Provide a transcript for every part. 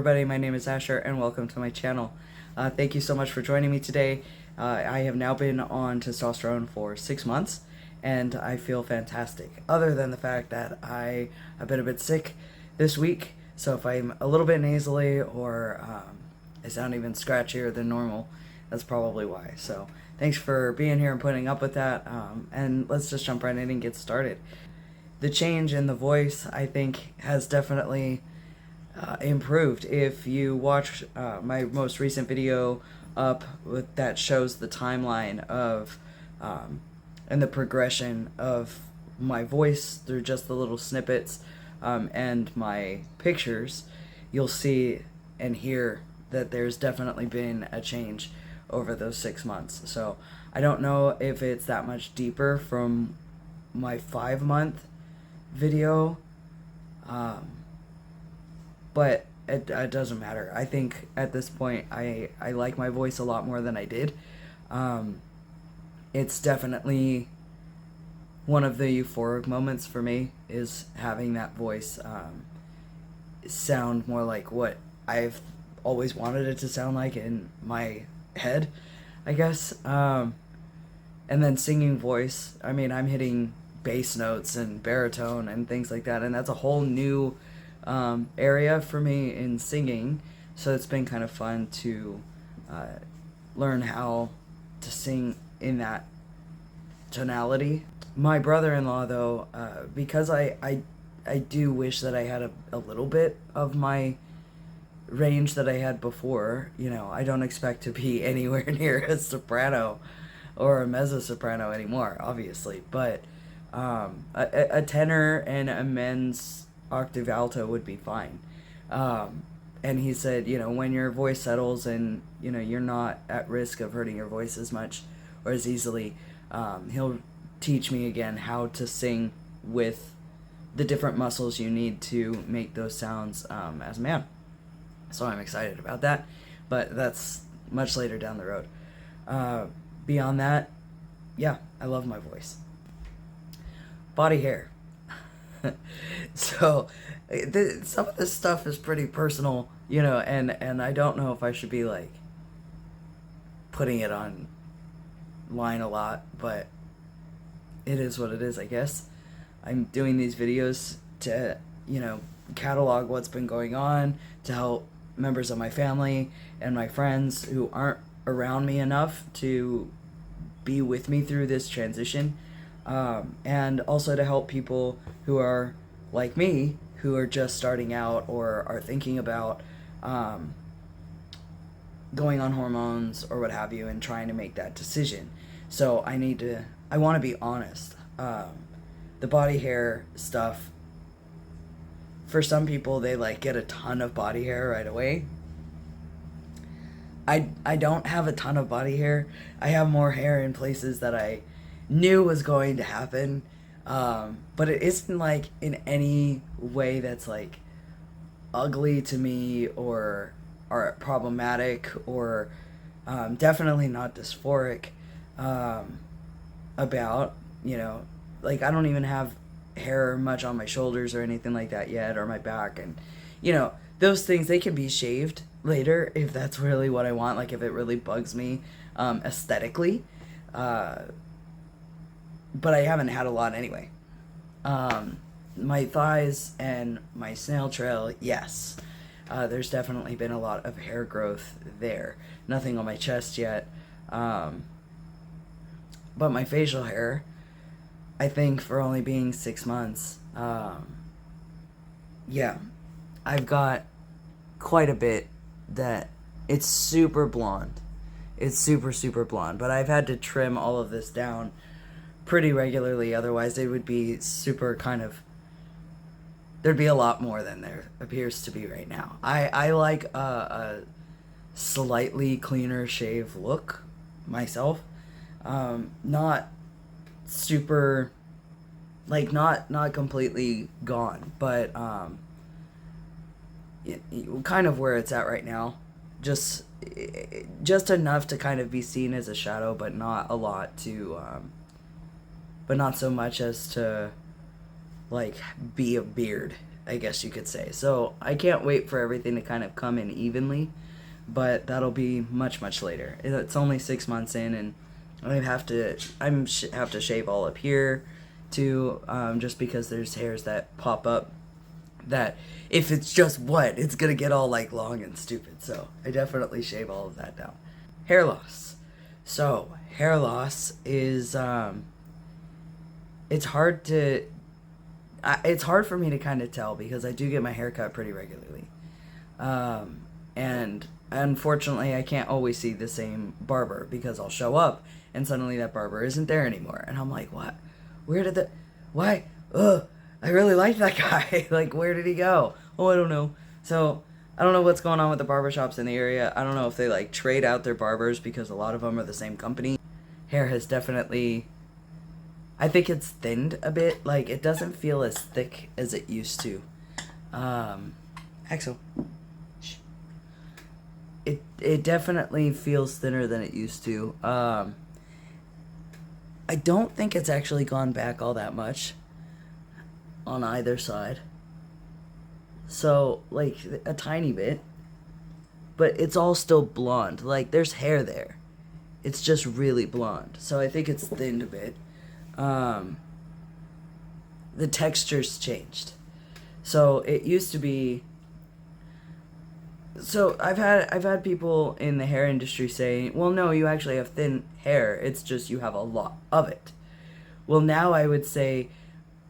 everybody, my name is Asher and welcome to my channel. Thank you so much for joining me today. I have now been on testosterone for 6 months and I feel fantastic, other than the fact that I have been a bit sick this week. So if I'm a little bit nasally or I sound even scratchier than normal, that's probably why. So thanks for being here and putting up with that, and let's just jump right in and get started. The change in the voice, I think, has definitely improved. If you watch my most recent video up that shows the timeline of and the progression of my voice through just the little snippets and my pictures, you'll see and hear that there's definitely been a change over those 6 months. So I don't know if it's that much deeper from my 5-month video, but it doesn't matter. I think at this point I like my voice a lot more than I did. It's definitely one of the euphoric moments for me, is having that voice sound more like what I've always wanted it to sound like in my head, I guess. And then singing voice, I mean, I'm hitting bass notes and baritone and things like that, and that's a whole new area for me in singing. So it's been kind of fun to learn how to sing in that tonality. My brother-in-law, though, because I do wish that I had a little bit of my range that I had before. You know, I don't expect to be anywhere near a soprano or a mezzo-soprano anymore, obviously, but a tenor and a men's octave alto would be fine. And he said, you know, when your voice settles and, you know, you're not at risk of hurting your voice as much or as easily, he'll teach me again how to sing with the different muscles you need to make those sounds as a man. So I'm excited about that, but that's much later down the road. Beyond that, yeah, I love my voice. Body hair. So some of this stuff is pretty personal, you know, and I don't know if I should be like putting it on line a lot, but it is what it is, I guess. I'm doing these videos to, you know, catalog what's been going on, to help members of my family and my friends who aren't around me enough to be with me through this transition, and also to help people who are like me, who are just starting out or are thinking about going on hormones or what have you and trying to make that decision. So I want to be honest. The body hair stuff, for some people, they like get a ton of body hair right away. I don't have a ton of body hair. I have more hair in places that I knew was going to happen, but it isn't like in any way that's like ugly to me or problematic or definitely not dysphoric about, you know, like I don't even have hair much on my shoulders or anything like that yet, or my back, and you know, those things, they can be shaved later if that's really what I want, like if it really bugs me aesthetically, but I haven't had a lot anyway. My thighs and my snail trail, yes, there's definitely been a lot of hair growth there. Nothing on my chest yet, but my facial hair, I think for only being 6 months, yeah, I've got quite a bit that it's super blonde. It's super blonde, but I've had to trim all of this down pretty regularly, otherwise it would be super kind of, there'd be a lot more than there appears to be right now. I like a slightly cleaner shave look myself. Not super, like not completely gone, but kind of where it's at right now, just enough to kind of be seen as a shadow, but not a lot to but not so much as to like be a beard, I guess you could say. So I can't wait for everything to kind of come in evenly, but that'll be much, much later. It's only 6 months in, and have to shave all up here too, just because there's hairs that pop up that if it's just wet, it's gonna get all like long and stupid. So I definitely shave all of that down. Hair loss. So hair loss is it's hard for me to kind of tell because I do get my hair cut pretty regularly, and unfortunately I can't always see the same barber because I'll show up and suddenly that barber isn't there anymore, and I'm like, what? Why? Ugh, I really like that guy. Like, where did he go? Oh, I don't know. So I don't know what's going on with the barbershops in the area. I don't know if they like trade out their barbers because a lot of them are the same company. Hair has definitely, I think it's thinned a bit. Like, it doesn't feel as thick as it used to. Axel. It definitely feels thinner than it used to. I don't think it's actually gone back all that much on either side. So, like, a tiny bit. But it's all still blonde. Like, there's hair there. It's just really blonde. So I think it's thinned a bit. The texture's changed. So it used to be... So I've had people in the hair industry say, well, no, you actually have thin hair. It's just you have a lot of it. Well, now I would say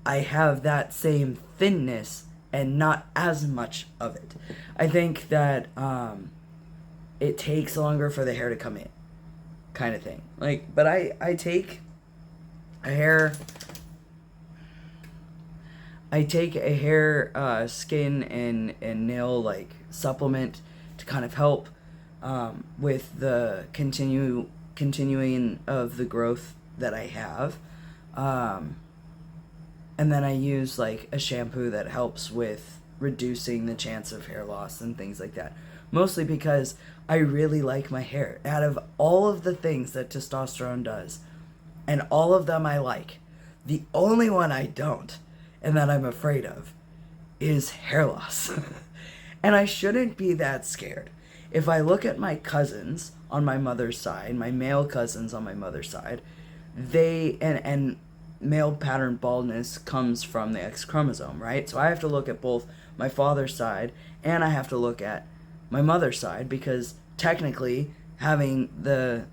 I have that same thinness and not as much of it. I think that it takes longer for the hair to come in, kind of thing. Like, but I take a hair... skin and nail like supplement to kind of help with the continuing of the growth that I have, and then I use like a shampoo that helps with reducing the chance of hair loss and things like that, mostly because I really like my hair. Out of all of the things that testosterone does, and all of them I like, the only one I don't and that I'm afraid of is hair loss. And I shouldn't be that scared. If I look at my cousins on my mother's side, my male cousins on my mother's side, they, and male pattern baldness comes from the X chromosome, right? So I have to look at both my father's side and I have to look at my mother's side, because technically having the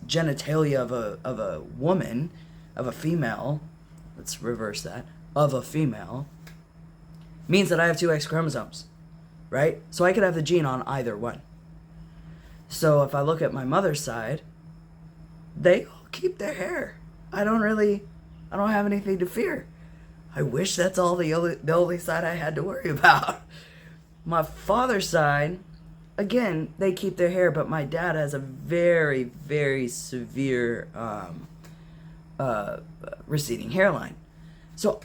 genitalia of a woman, of a female, let's reverse that, of a female, means that I have two X chromosomes, right? So I could have the gene on either one. So if I look at my mother's side, they all keep their hair. I don't have anything to fear. I wish that's all the only side I had to worry about. My father's side, again, they keep their hair, but my dad has a very, very severe receding hairline. So,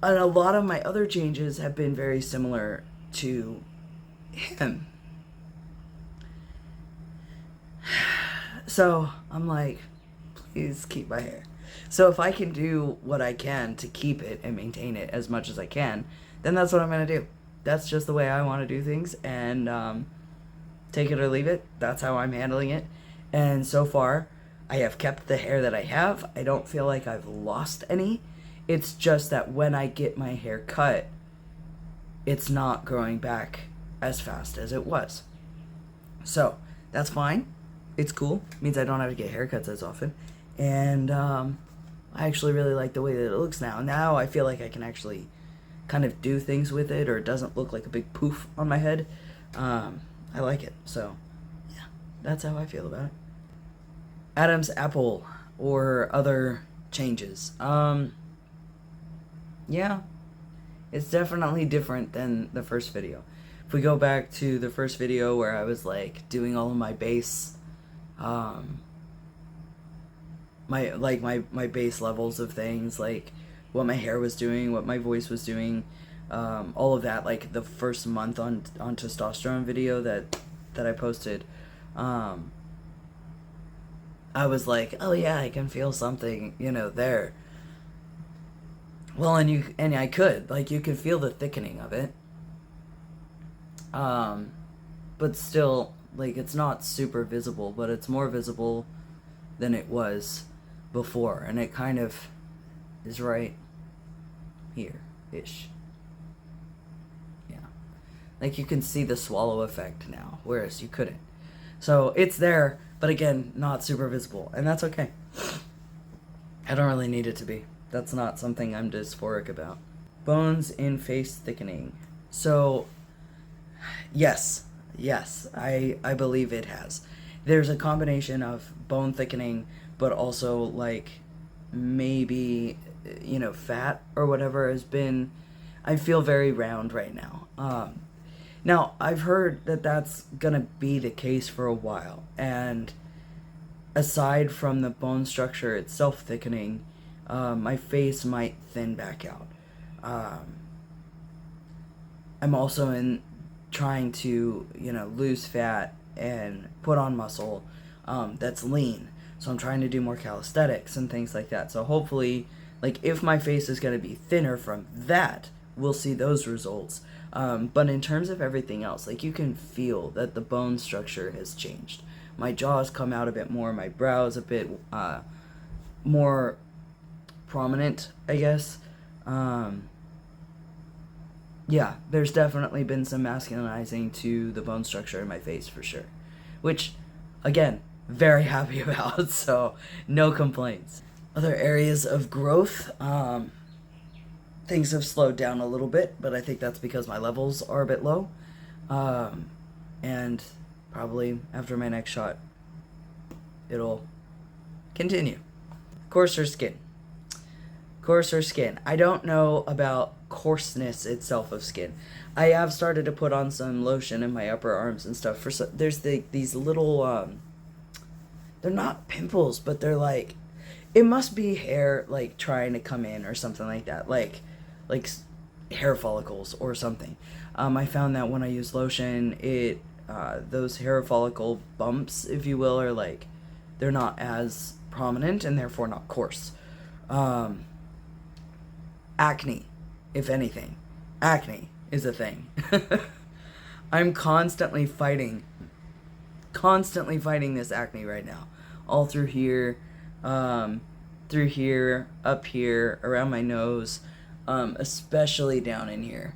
and a lot of my other changes have been very similar to him. So I'm like, please keep my hair. So if I can do what I can to keep it and maintain it as much as I can, then that's what I'm going to do. That's just the way I want to do things, and take it or leave it. That's how I'm handling it. And so far, I have kept the hair that I have. I don't feel like I've lost any. It's just that when I get my hair cut, it's not growing back as fast as it was. So that's fine. It's cool. It means I don't have to get haircuts as often. And I actually really like the way that it looks now. Now I feel like I can actually kind of do things with it, or it doesn't look like a big poof on my head. I like it. So yeah, that's how I feel about it. Adam's apple or other changes. Yeah, it's definitely different than the first video. If we go back to the first video where I was like doing all of my base, my base levels of things, like what my hair was doing, what my voice was doing, all of that, like the first month on testosterone video that I posted, I was like, oh yeah, I can feel something, there. Well, and I could, like, you could feel the thickening of it, But still, like, it's not super visible, but it's more visible than it was before, and it kind of is right here-ish. Yeah. Like, you can see the swallow effect now, whereas you couldn't. So it's there, but again, not super visible, and that's okay. I don't really need it to be. That's not something I'm dysphoric about. Bones in face thickening. So, yes, I believe it has. There's a combination of bone thickening, but also, like, maybe, fat or whatever has been. I feel very round right now. Now, I've heard that that's gonna be the case for a while, and aside from the bone structure itself thickening, my face might thin back out. I'm also in trying to, lose fat and put on muscle that's lean. So I'm trying to do more calisthenics and things like that. So hopefully, like, if my face is going to be thinner from that, we'll see those results. But in terms of everything else, like, you can feel that the bone structure has changed. My jaws come out a bit more, my brows a bit more prominent, I guess. Yeah, there's definitely been some masculinizing to the bone structure in my face for sure. Which, again, very happy about, so no complaints. Other areas of growth, things have slowed down a little bit, but I think that's because my levels are a bit low. And probably after my next shot, it'll continue. Coarser skin. Coarser skin. I don't know about coarseness itself of skin. I have started to put on some lotion in my upper arms and stuff. There's these little they're not pimples, but they're like, it must be hair like trying to come in or something like that, like hair follicles or something. I found that when I use lotion, it those hair follicle bumps, if you will, are like, they're not as prominent and therefore not coarse. Acne, if anything. Acne is a thing. I'm constantly fighting this acne right now. All through here, up here, around my nose, especially down in here.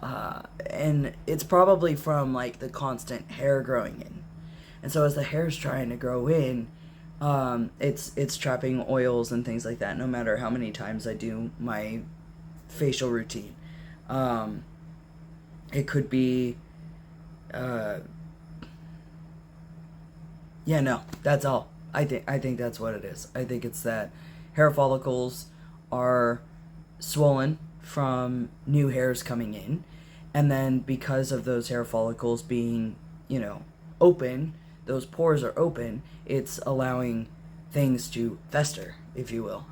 And it's probably from, like, the constant hair growing in. And so as the hair's trying to grow in, it's trapping oils and things like that, no matter how many times I do my facial routine. It could be, yeah, no, that's all. I think that's what it is. I think it's that hair follicles are swollen from new hairs coming in, and then because of those hair follicles being, open, those pores are open, it's allowing things to fester, if you will.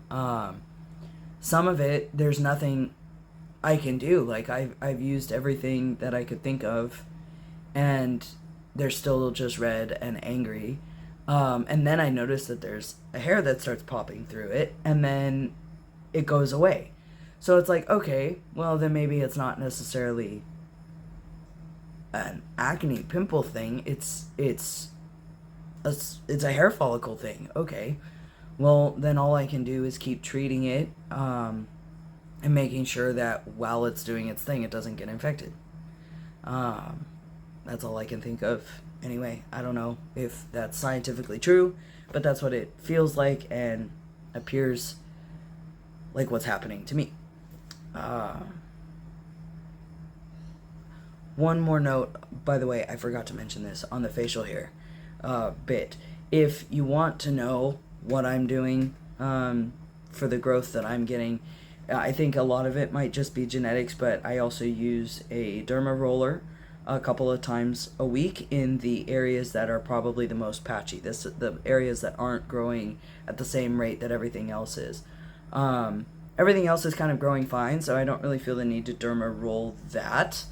Some of it, there's nothing I can do. Like, I've used everything that I could think of, and they're still just red and angry. And then I notice that there's a hair that starts popping through it, and then it goes away. So it's like, okay, well, then maybe it's not necessarily an acne pimple thing. It's a hair follicle thing. Okay, well, then all I can do is keep treating it, and making sure that while it's doing its thing, it doesn't get infected. That's all I can think of. Anyway, I don't know if that's scientifically true, but that's what it feels like and appears like what's happening to me. One more note, by the way, I forgot to mention this on the facial hair bit. If you want to know what I'm doing for the growth that I'm getting, I think a lot of it might just be genetics, but I also use a derma roller a couple of times a week in the areas that are probably the most patchy. The areas that aren't growing at the same rate that everything else is. Everything else is kind of growing fine, so I don't really feel the need to derma roll that.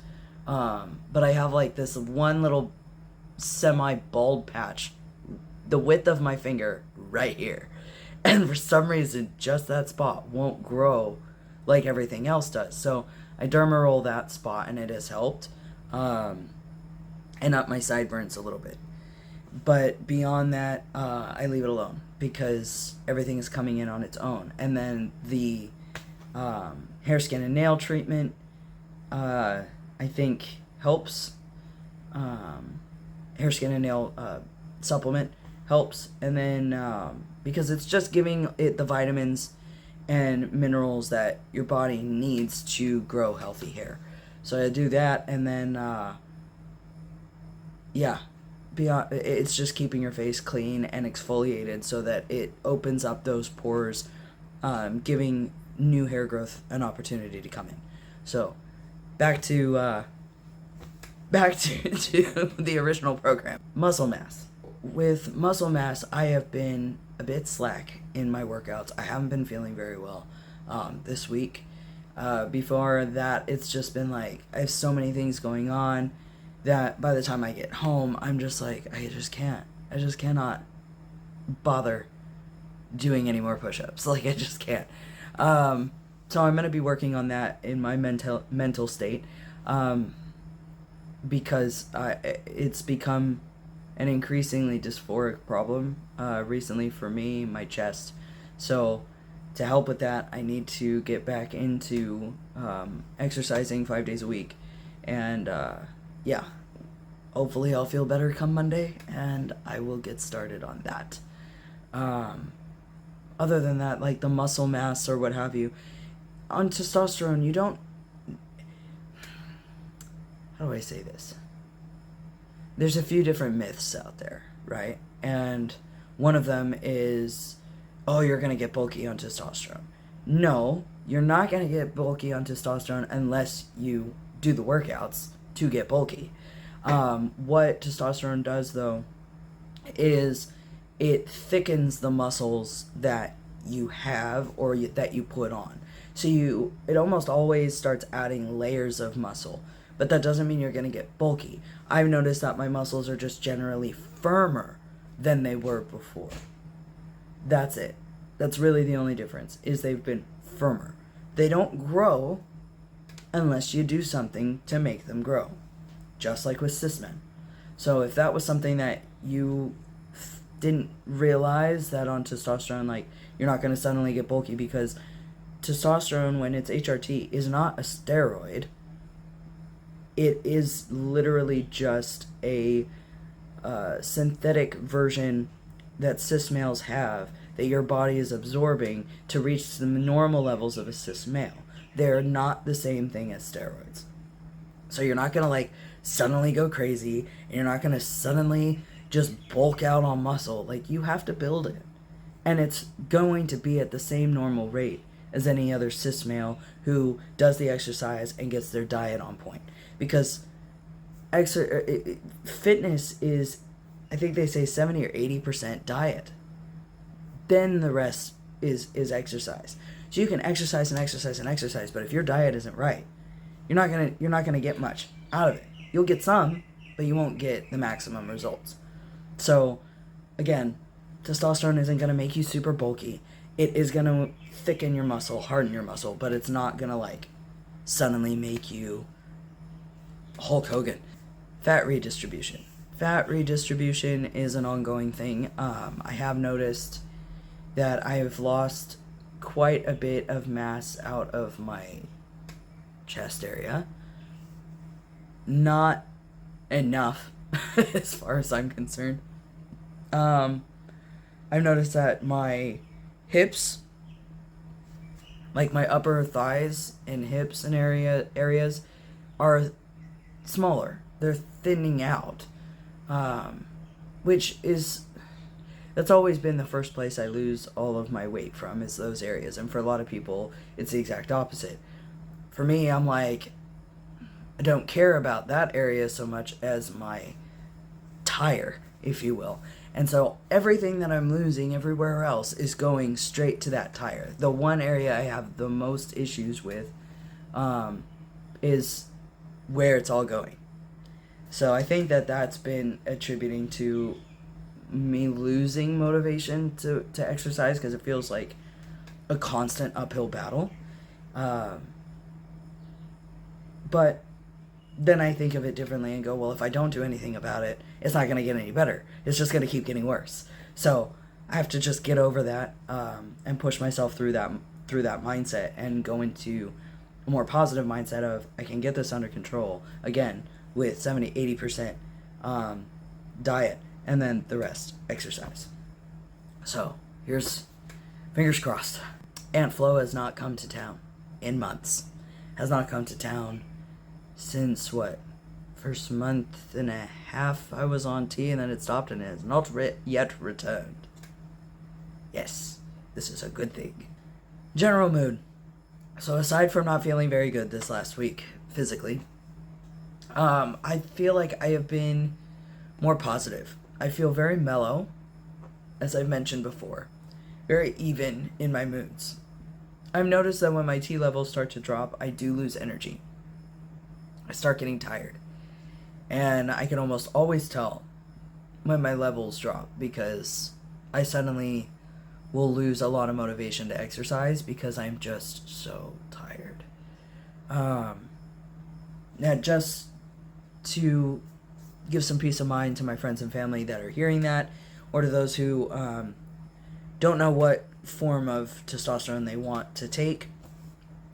But I have like this one little semi-bald patch, the width of my finger right here. And for some reason, just that spot won't grow like everything else does. So I derma roll that spot, and it has helped. and up my sideburns a little bit. But beyond that, I leave it alone because everything is coming in on its own. And then the hair, skin, and nail treatment, I think helps. Hair, skin, and nail supplement helps. And then because it's just giving it the vitamins and minerals that your body needs to grow healthy hair. So I do that, and then beyond, it's just keeping your face clean and exfoliated so that it opens up those pores, giving new hair growth an opportunity to come in. So back to to the original program. Muscle mass. With muscle mass, I have been a bit slack in my workouts. I haven't been feeling very well this week. Before that, it's just been like, I have so many things going on that by the time I get home, I'm just like, I just cannot bother doing any more push-ups. Like, I just can't. So I'm going to be working on that in my mental state, because it's become an increasingly dysphoric problem recently for me, my chest. So to help with that, I need to get back into exercising 5 days a week. And hopefully I'll feel better come Monday, and I will get started on that. Other than that, like the muscle mass or what have you, on testosterone, you don't... How do I say this? There's a few different myths out there, right? And one of them is, oh, you're going to get bulky on testosterone. No, you're not going to get bulky on testosterone unless you do the workouts to get bulky. What testosterone does, though, is it thickens the muscles that you have or that you put on. So it almost always starts adding layers of muscle. But that doesn't mean you're going to get bulky. I've noticed that my muscles are just generally firmer than they were before. That's it. That's really the only difference, is they've been firmer. They don't grow unless you do something to make them grow. Just like with cis men. So if that was something that you didn't realize, that on testosterone, like, you're not going to suddenly get bulky, because testosterone, when it's HRT, is not a steroid. It is literally just a synthetic version that cis males have that your body is absorbing to reach the normal levels of a cis male. They're not the same thing as steroids. So you're not going to like suddenly go crazy, and you're not going to suddenly just bulk out on muscle. Like, you have to build it. And it's going to be at the same normal rate as any other cis male who does the exercise and gets their diet on point. Because fitness is, I think they say 70 or 80% diet. Then the rest is exercise. So you can exercise and exercise and exercise, but if your diet isn't right, you're not gonna get much out of it. You'll get some, but you won't get the maximum results. So again, testosterone isn't gonna make you super bulky. It is gonna thicken your muscle, harden your muscle, but it's not gonna like suddenly make you Hulk Hogan. Fat redistribution. Fat redistribution is an ongoing thing. I have noticed that I have lost quite a bit of mass out of my chest area. Not enough, as far as I'm concerned. I've noticed that my hips, like my upper thighs and hips and areas, are smaller. They're thinning out, that's always been the first place I lose all of my weight from, is those areas. And for a lot of people, it's the exact opposite. For me, I'm like, I don't care about that area so much as my tire, if you will. And so everything that I'm losing everywhere else is going straight to that tire. The one area I have the most issues with is where it's all going. So I think that that's been attributing to me losing motivation to exercise, because it feels like a constant uphill battle. But then I think of it differently and go, well, if I don't do anything about it, it's not going to get any better. It's just going to keep getting worse. So I have to just get over that, and push myself through that mindset and go into a more positive mindset of, I can get this under control, again, with 70-80% diet, and then the rest exercise. So here's fingers crossed. Aunt Flo has not come to town in months. Has not come to town since first month and a half I was on tea, and then it stopped, and it has not yet returned. Yes, this is a good thing. General mood. So aside from not feeling very good this last week physically, I feel like I have been more positive. I feel very mellow, as I've mentioned before, very even in my moods. I've noticed that when my T levels start to drop, I do lose energy. I start getting tired. And I can almost always tell when my levels drop, because I suddenly will lose a lot of motivation to exercise because I'm just so tired. Now, just to give some peace of mind to my friends and family that are hearing that, or to those who don't know what form of testosterone they want to take,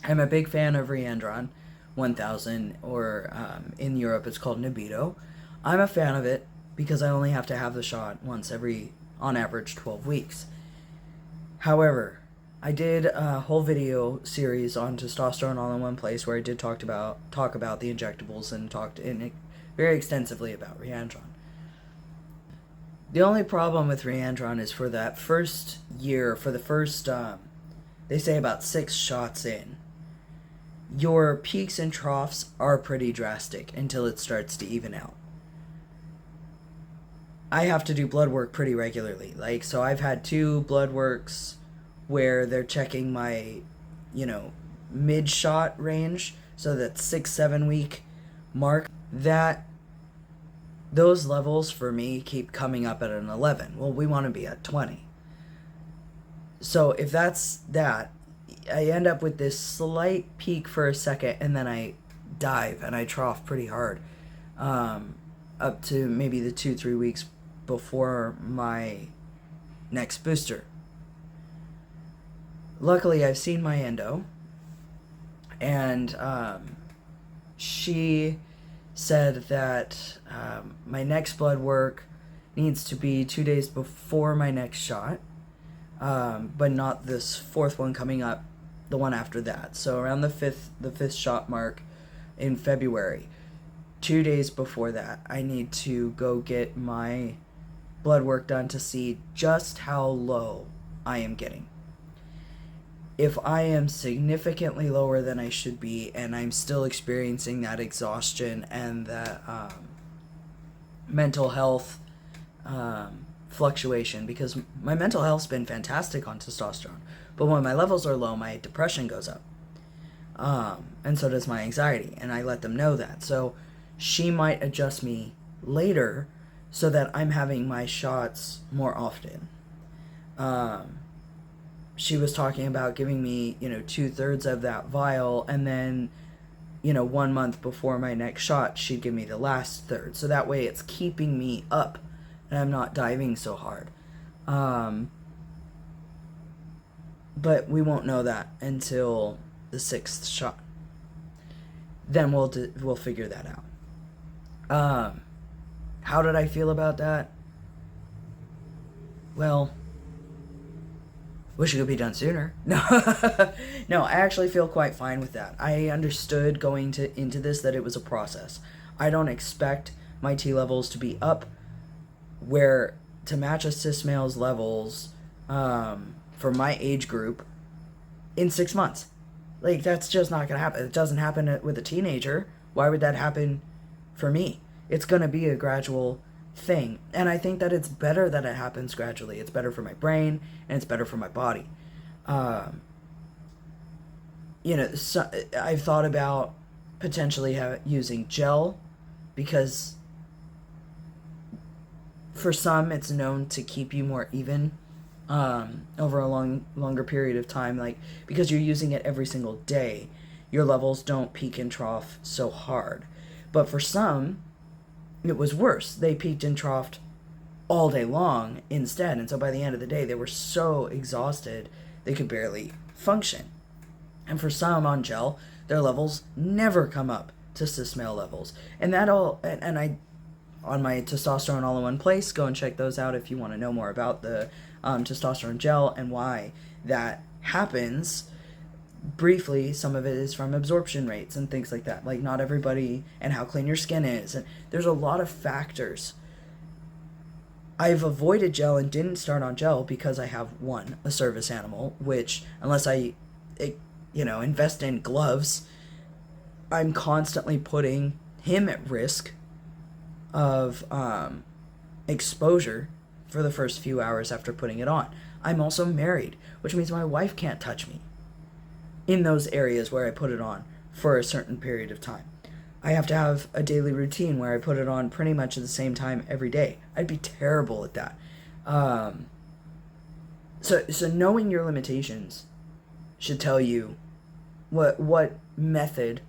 I'm a big fan of Reandron 1000, or in Europe it's called Nebido. I'm a fan of it because I only have to have the shot once every, on average, 12 weeks. However, I did a whole video series on testosterone all in one place where I did talk about the injectables and talked very extensively about Reandron. The only problem with Reandron is for that first year, for the first, they say about 6 shots in, your peaks and troughs are pretty drastic until it starts to even out. I have to do blood work pretty regularly. So I've had 2 blood works where they're checking my, mid-shot range, so that 6-7 week mark, that those levels for me keep coming up at an 11. Well, we want to be at 20. So if that's that, I end up with this slight peak for a second, and then I dive and I trough pretty hard, up to maybe the 2-3 weeks before my next booster. Luckily, I've seen my endo, and she said that my next blood work needs to be 2 days before my next shot, but not this 4th one coming up, the one after that. So around the fifth shot mark in February, 2 days before that, I need to go get my blood work done to see just how low I am getting. If I am significantly lower than I should be, and I'm still experiencing that exhaustion and that mental health fluctuation, because my mental health's been fantastic on testosterone, but when my levels are low, my depression goes up, and so does my anxiety, and I let them know that. So she might adjust me later so that I'm having my shots more often. She was talking about giving me, 2/3 of that vial, and then, 1 month before my next shot, she'd give me the last third. So that way it's keeping me up, and I'm not diving so hard. But we won't know that until the 6th shot. Then we'll figure that out. How did I feel about that? Well, wish it could be done sooner. No, I actually feel quite fine with that. I understood going into this that it was a process. I don't expect my T levels to be up where to match a cis male's levels for my age group in 6 months. That's just not going to happen. It doesn't happen with a teenager. Why would that happen for me? It's going to be a gradual thing. And I think that it's better that it happens gradually. It's better for my brain, and it's better for my body. I've thought about potentially using gel, because for some it's known to keep you more even over a longer period of time, because you're using it every single day, your levels don't peak and trough so hard. But for some, it was worse. They peaked and troughed all day long instead. And so by the end of the day, they were so exhausted, they could barely function. And for some on gel, their levels never come up to cis male levels. And that all, and I, on my Testosterone All in One Place, go and check those out if you want to know more about the testosterone gel and why that happens. Briefly, some of it is from absorption rates and things like that. Like, not everybody, and how clean your skin is. And there's a lot of factors. I've avoided gel and didn't start on gel because I have, one, a service animal, which, unless I, invest in gloves, I'm constantly putting him at risk of exposure for the first few hours after putting it on. I'm also married, which means my wife can't touch me in those areas where I put it on for a certain period of time. I have to have a daily routine where I put it on pretty much at the same time every day. I'd be terrible at that. So knowing your limitations should tell you what method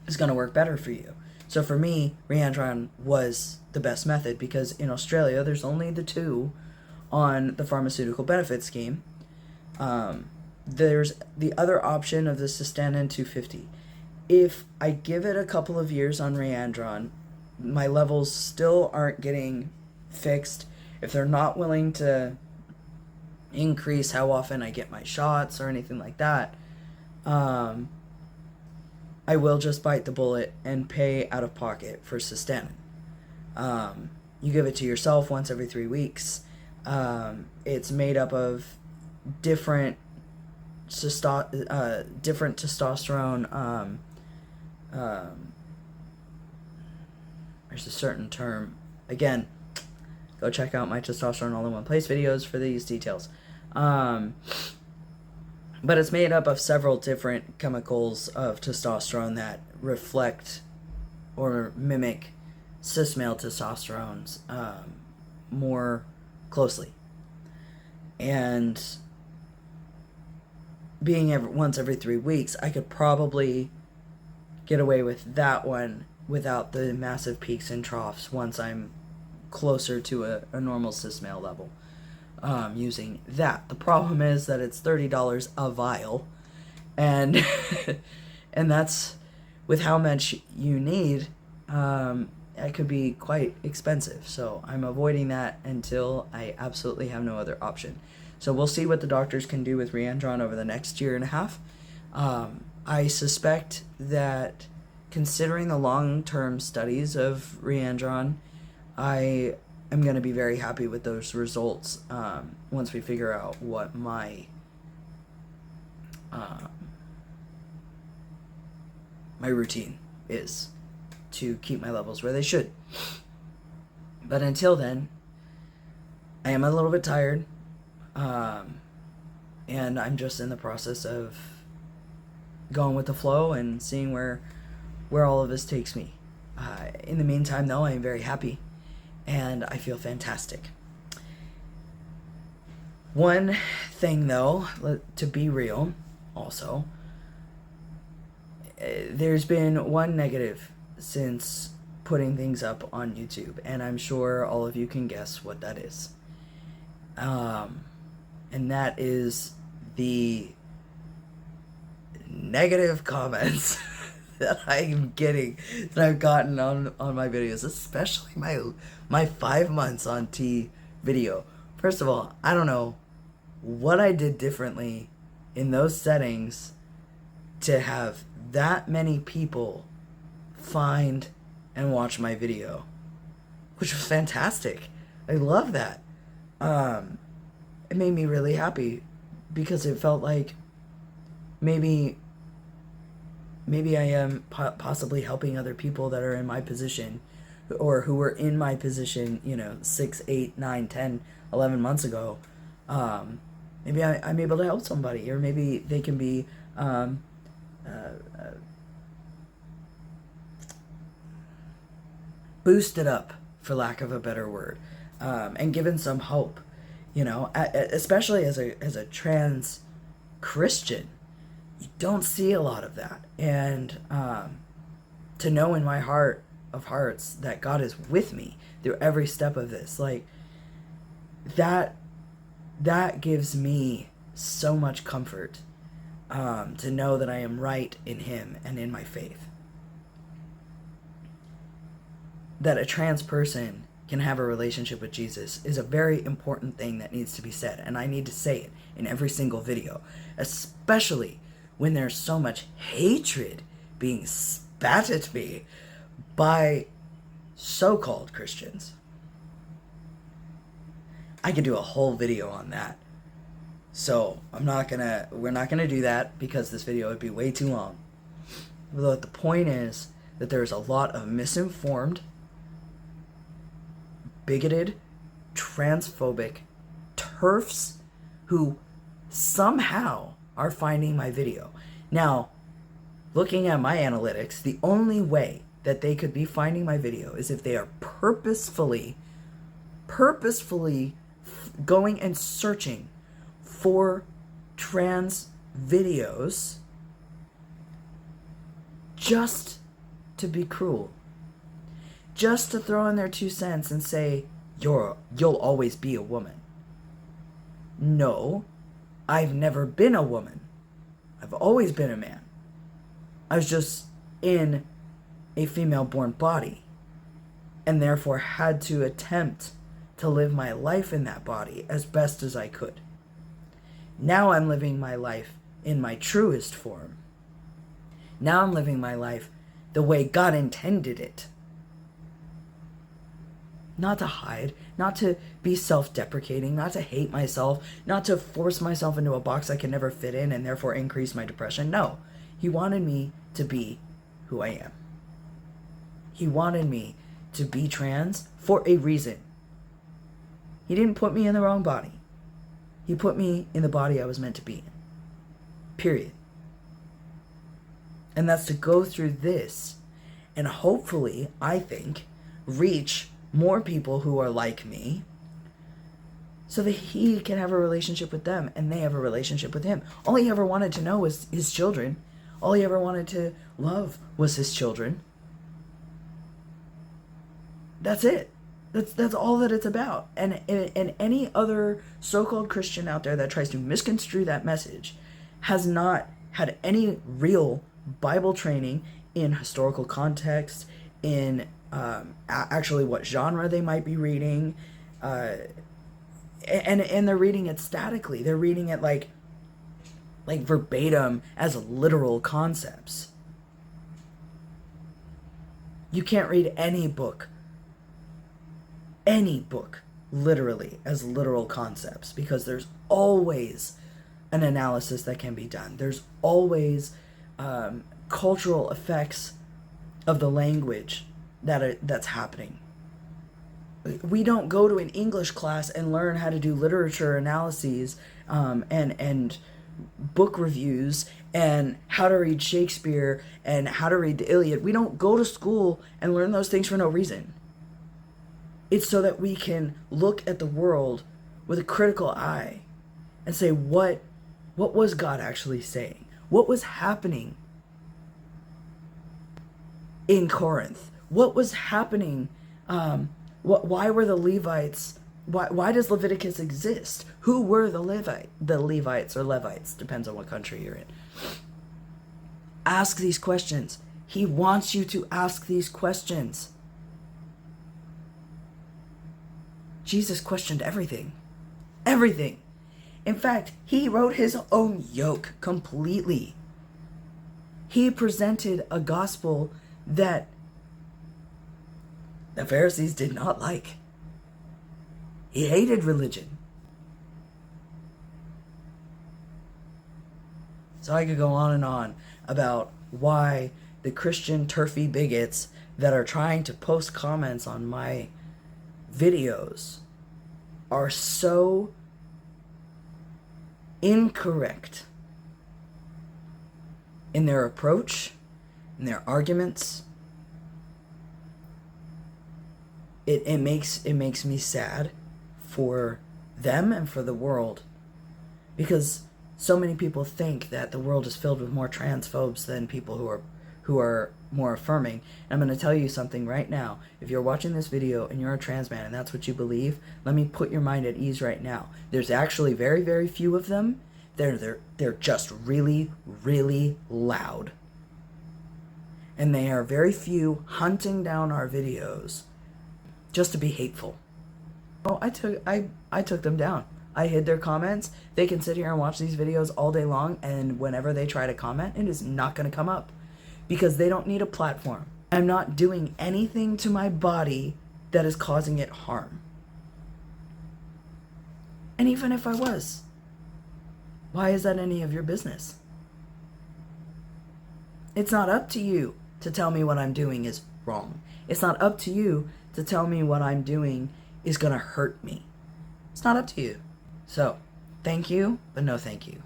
is going to work better for you. So for me, Reandron was the best method because in Australia, there's only the two on the pharmaceutical benefit scheme. There's the other option of the Cystanin 250. If I give it a couple of years on Reandron, my levels still aren't getting fixed. If they're not willing to increase how often I get my shots or anything like that, I will just bite the bullet and pay out of pocket for Cystanin. You give it to yourself once every 3 weeks. It's made up of different testosterone. There's a certain term. Again, go check out my Testosterone All in One Place videos for these details. But it's made up of several different chemicals of testosterone that reflect or mimic cis male testosterones more closely. And being once every 3 weeks, I could probably get away with that one without the massive peaks and troughs once I'm closer to a normal cis male level using that. The problem is that it's $30 a vial, and and that's with how much you need. It could be quite expensive, so I'm avoiding that until I absolutely have no other option. So we'll see what the doctors can do with Reandron over the next year and a half. I suspect that, considering the long-term studies of Reandron, I am going to be very happy with those results once we figure out what my my routine is to keep my levels where they should. But until then, I am a little bit tired, and I'm just in the process of going with the flow and seeing where all of this takes me. In the meantime, though, I am very happy, and I feel fantastic. One thing, though, to be real, also, there's been one negative since putting things up on YouTube, and I'm sure all of you can guess what that is. And that is the negative comments that I'm getting, that I've gotten on my videos, especially my 5 months on T video. First of all, I don't know what I did differently in those settings to have that many people find and watch my video, which was fantastic. I love that. It made me really happy because it felt like maybe I am possibly helping other people that are in my position, or who were in my position, 6, 8, 9, 10, 11 months ago. Maybe I'm able to help somebody, or maybe they can be boosted up, for lack of a better word, and given some hope, especially as a trans Christian. You don't see a lot of that, and to know in my heart of hearts that God is with me through every step of this. Like, that gives me so much comfort, to know that I am right in him and in my faith. That a trans person can have a relationship with Jesus is a very important thing that needs to be said, and I need to say it in every single video, especially when there's so much hatred being spat at me by so-called Christians. I could do a whole video on that. So we're not gonna do that because this video would be way too long. But the point is that there's a lot of misinformed, bigoted, transphobic TERFs who somehow are finding my video. Now, looking at my analytics, the only way that they could be finding my video is if they are purposefully going and searching for trans videos just to be cruel, just to throw in their 2 cents and say, you'll always be a woman. No, I've never been a woman. I've always been a man. I was just in a female-born body, and therefore had to attempt to live my life in that body as best as I could. Now I'm living my life in my truest form. Now I'm living my life the way God intended it. Not to hide, not to be self-deprecating, not to hate myself, not to force myself into a box I can never fit in and therefore increase my depression. No, he wanted me to be who I am. He wanted me to be trans for a reason. He didn't put me in the wrong body. He put me in the body I was meant to be in. Period. And that's to go through this and hopefully, I think, reach more people who are like me so that he can have a relationship with them and they have a relationship with him. All he ever wanted to know was his children. All he ever wanted to love was his children. That's it. That's all that it's about. And any other so-called Christian out there that tries to misconstrue that message has not had any real Bible training in historical context, in actually what genre they might be reading, and they're reading it statically. They're reading it like verbatim as literal concepts. You can't read any book literally as literal concepts, because there's always an analysis that can be done. There's always cultural effects of the language that's happening. We don't go to an English class and learn how to do literature analyses and book reviews and how to read Shakespeare and how to read the Iliad. We don't go to school and learn those things for no reason. It's so that we can look at the world with a critical eye and say, what was God actually saying? What was happening in Corinth? What was happening? Why were the Levites? Why does Leviticus exist? Who were the Levites or Levites? Depends on what country you're in. Ask these questions. He wants you to ask these questions. Jesus questioned everything. Everything. In fact, he wrote his own yoke completely. He presented a gospel that the Pharisees did not like. He hated religion. So I could go on and on about why the Christian turfy bigots that are trying to post comments on my videos are so incorrect in their approach, in their arguments. It makes me sad for them and for the world, because so many people think that the world is filled with more transphobes than people who are who are more affirming. And I'm going to tell you something right now. If you're watching this video and you're a trans man and that's what you believe, let me put your mind at ease right now. There's actually very, very few of them. They're just really, really loud. And they are very few hunting down our videos just to be hateful. Oh, I took them down. I hid their comments. They can sit here and watch these videos all day long, and whenever they try to comment, it is not going to come up because they don't need a platform. I'm not doing anything to my body that is causing it harm. And even if I was, why is that any of your business? It's not up to you to tell me what I'm doing is wrong. It's not up to you to tell me what I'm doing is going to hurt me. It's not up to you. So, thank you, but no thank you.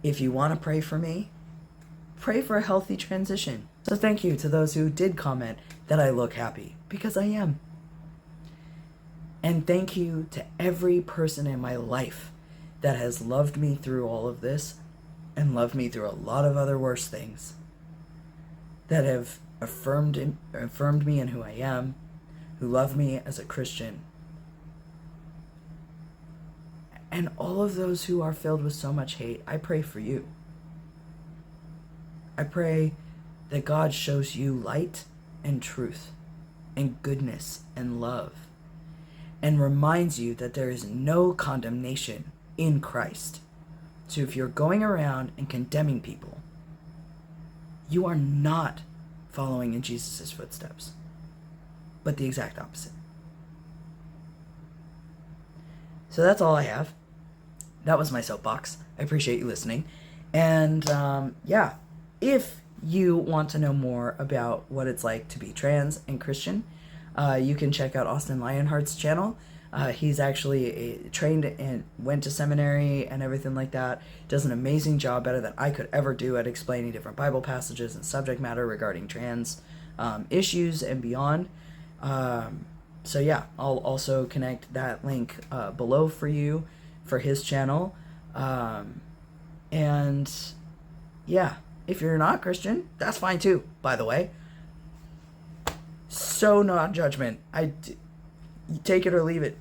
If you want to pray for me, pray for a healthy transition. So thank you to those who did comment that I look happy, because I am. And thank you to every person in my life that has loved me through all of this and loved me through a lot of other worse things, that have affirmed me in who I am, who love me as a Christian. And all of those who are filled with so much hate, I pray for you. I pray that God shows you light and truth and goodness and love, and reminds you that there is no condemnation in Christ. So if you're going around and condemning people, you are not following in Jesus' footsteps, but the exact opposite. So that's all I have. That was my soapbox. I appreciate you listening. And yeah, if you want to know more about what it's like to be trans and Christian, you can check out Austin Lionheart's channel. He's actually trained and went to seminary and everything like that. Does an amazing job, better than I could ever do, at explaining different Bible passages and subject matter regarding trans issues and beyond. So yeah, I'll also connect that link below for you for his channel. And yeah, if you're not Christian, that's fine too, by the way. So not judgment. You take it or leave it.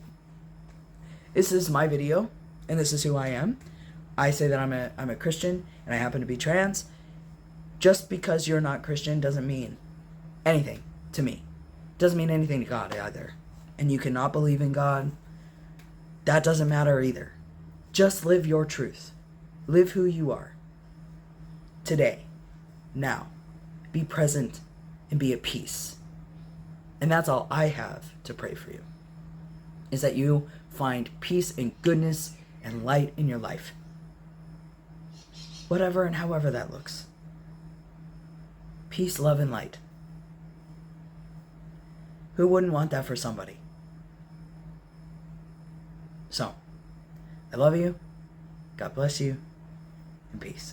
This is my video, and this is who I am. I say that I'm a Christian, and I happen to be trans. Just because you're not Christian doesn't mean anything to me. Doesn't mean anything to God either. And you cannot believe in God. That doesn't matter either. Just live your truth. Live who you are. Today. Now. Be present and be at peace. And that's all I have to pray for you. Is that you find peace and goodness and light in your life. Whatever and however that looks. Peace, love, and light. Who wouldn't want that for somebody? So, I love you. God bless you. And peace.